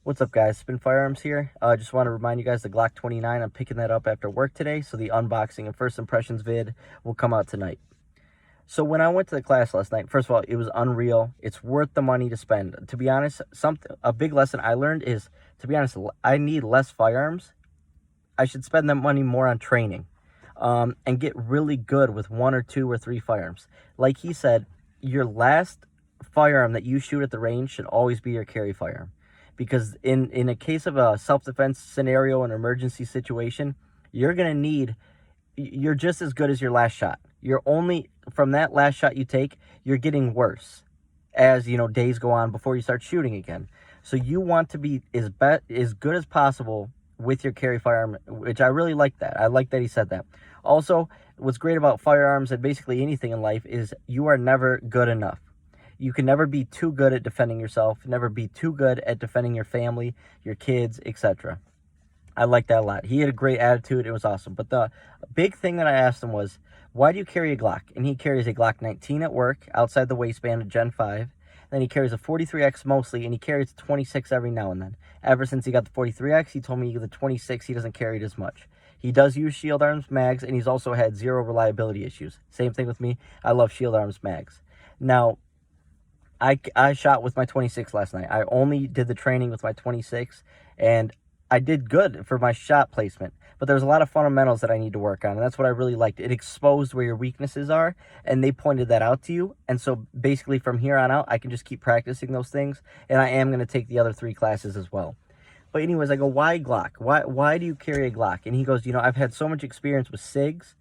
What's up, guys? Spin Firearms here. Just want to remind you guys the Glock 29. I'm picking that up after work today, so the unboxing and first impressions vid will come out tonight. So when I went to the class last night, first of all, it was unreal. It's worth the money to spend. To be honest, a big lesson I learned is, to be honest, I need less firearms. I should spend that money more on training, and get really good with 1 or 2 or 3 firearms. Like he said, your last firearm that you shoot at the range should always be your carry firearm. Because in a case of a self-defense scenario, an emergency situation, you're just as good as your last shot. You're only, from that last shot you take, you're getting worse as, days go on before you start shooting again. So you want to be as good as possible with your carry firearm, which I really like that. I like that he said that. Also, what's great about firearms and basically anything in life is you are never good enough. You can never be too good at defending yourself, never be too good at defending your family, your kids, etc. I like that a lot. He had a great attitude. It was awesome. But the big thing that I asked him was, why do you carry a Glock? And he carries a Glock 19 at work, outside the waistband, a Gen 5. Then he carries a 43X mostly, and he carries a 26 every now and then. Ever since he got the 43X, he told me the 26, he doesn't carry it as much. He does use Shield Arms mags, and he's also had 0 reliability issues. Same thing with me. I love Shield Arms mags. Now, I shot with my 26 last night. I only did the training with my 26, and I did good for my shot placement. But there's a lot of fundamentals that I need to work on, and that's what I really liked. It exposed where your weaknesses are, and they pointed that out to you. And so basically from here on out, I can just keep practicing those things, and I am going to take the other 3 classes as well. But anyways, I go, why Glock? Why do you carry a Glock? And he goes, I've had so much experience with SIGs,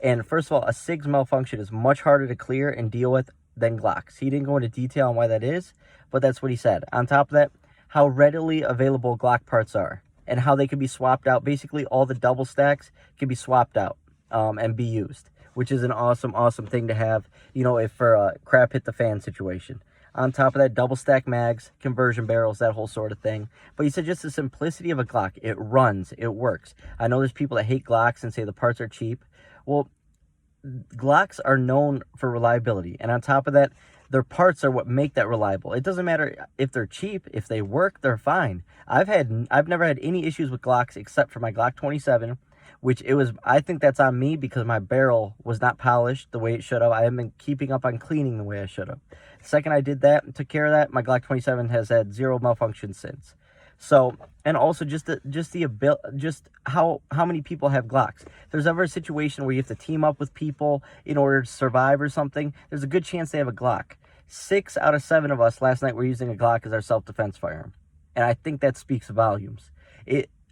and first of all, a SIG's malfunction is much harder to clear and deal with than Glocks. He didn't go into detail on why that is, but that's what he said. On top of that, how readily available Glock parts are and how they can be swapped out. Basically, all the double stacks can be swapped out and be used, which is an awesome, awesome thing to have, if for a crap hit the fan situation. On top of that, double stack mags, conversion barrels, that whole sort of thing. But he said just the simplicity of a Glock. It runs. It works. I know there's people that hate Glocks and say the parts are cheap. Well, Glocks are known for reliability, and on top of that, their parts are what make that reliable. It doesn't matter if they're cheap. If they work, they're fine. I've never had any issues with Glocks except for my Glock 27, which I think that's on me because my barrel was not polished the way it should have. I haven't been keeping up on cleaning the way I should have. The second I did that and took care of that, my Glock 27 has had 0 malfunctions since. So, and also just how many people have Glocks. If there's ever a situation where you have to team up with people in order to survive or something, there's a good chance they have a Glock. 6 out of 7 of us last night were using a Glock as our self-defense firearm. And I think that speaks volumes.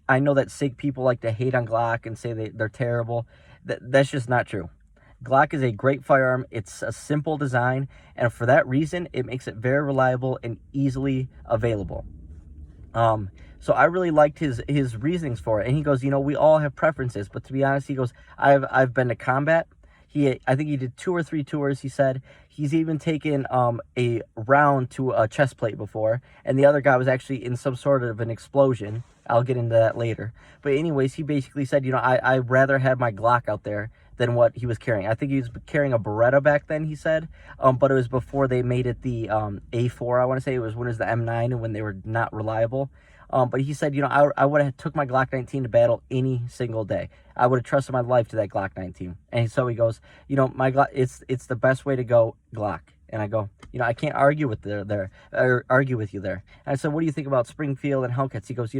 I know that SIG people like to hate on Glock and say they're terrible. That's just not true. Glock is a great firearm. It's a simple design, and for that reason, it makes it very reliable and easily available. So I really liked his reasonings for it. And he goes, we all have preferences, but to be honest, he goes, I've been to combat. I think he did 2 or 3 tours. He said he's even taken a round to a chest plate before, and the other guy was actually in some sort of an explosion. I'll get into that later. But anyways, he basically said, I'd rather have my Glock out there than what he was carrying. I think he was carrying a Beretta back then, he said, but it was before they made it the A4, I want to say. It was when it was the M9 and when they were not reliable. But he said, I would have took my Glock 19 to battle any single day. I would have trusted my life to that Glock 19. And so he goes, my Glock, it's the best way to go, Glock. And I go, I can't argue with you there. And I said, what do you think about Springfield and Hellcats? He goes,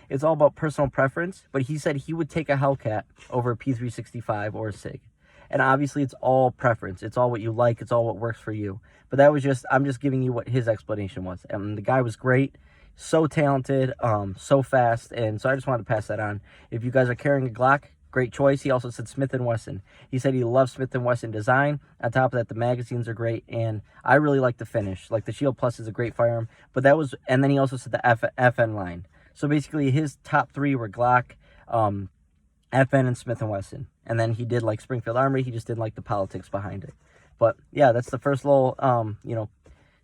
it's all about personal preference. But he said he would take a Hellcat over a P365 or a SIG. And obviously, it's all preference. It's all what you like. It's all what works for you. But I'm just giving you what his explanation was. And the guy was great. So talented, so fast, and so I just wanted to pass that on. If you guys are carrying a Glock, great choice. He also said Smith & Wesson. He said he loves Smith & Wesson design. On top of that, the magazines are great, and I really like the finish. Like, the Shield Plus is a great firearm, and then he also said the FN line. So basically, his top 3 were Glock, FN, and Smith & Wesson. And then he did like Springfield Armory. He just didn't like the politics behind it. But yeah, that's the first little,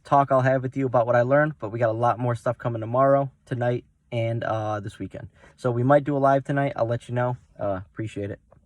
talk I'll have with you about what I learned, but we got a lot more stuff coming tomorrow, tonight, and this weekend. So we might do a live tonight. I'll let you know. Appreciate it.